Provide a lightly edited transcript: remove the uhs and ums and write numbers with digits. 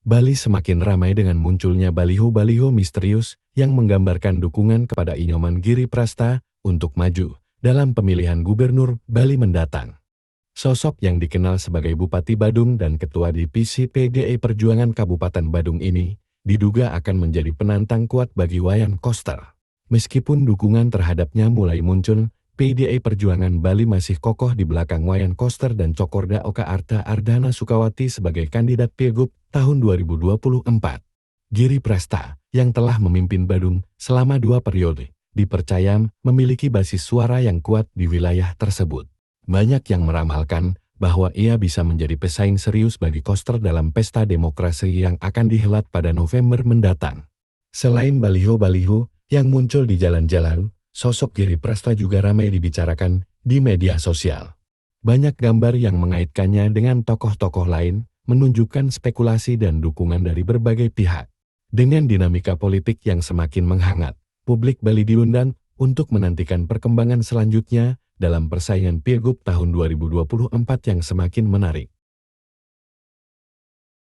Bali semakin ramai dengan munculnya baliho-baliho misterius yang menggambarkan dukungan kepada Inyoman Giri Prasta untuk maju dalam pemilihan gubernur Bali mendatang. Sosok yang dikenal sebagai Bupati Badung dan Ketua Divisi PDI Perjuangan Kabupaten Badung ini diduga akan menjadi penantang kuat bagi Wayan Koster. Meskipun dukungan terhadapnya mulai muncul, PDI Perjuangan Bali masih kokoh di belakang Wayan Koster dan Cokorda Oka Arta Ardhana Sukawati sebagai kandidat Pilgub tahun 2024. Giri Prasta, yang telah memimpin Badung selama 2 periode, dipercaya memiliki basis suara yang kuat di wilayah tersebut. Banyak yang meramalkan bahwa ia bisa menjadi pesaing serius bagi Koster dalam pesta demokrasi yang akan dihelat pada November mendatang. Selain baliho-baliho yang muncul di jalan-jalan, sosok Giri Prasta juga ramai dibicarakan di media sosial. Banyak gambar yang mengaitkannya dengan tokoh-tokoh lain menunjukkan spekulasi dan dukungan dari berbagai pihak. Dengan dinamika politik yang semakin menghangat, publik Bali diundang untuk menantikan perkembangan selanjutnya dalam persaingan Pilgub tahun 2024 yang semakin menarik.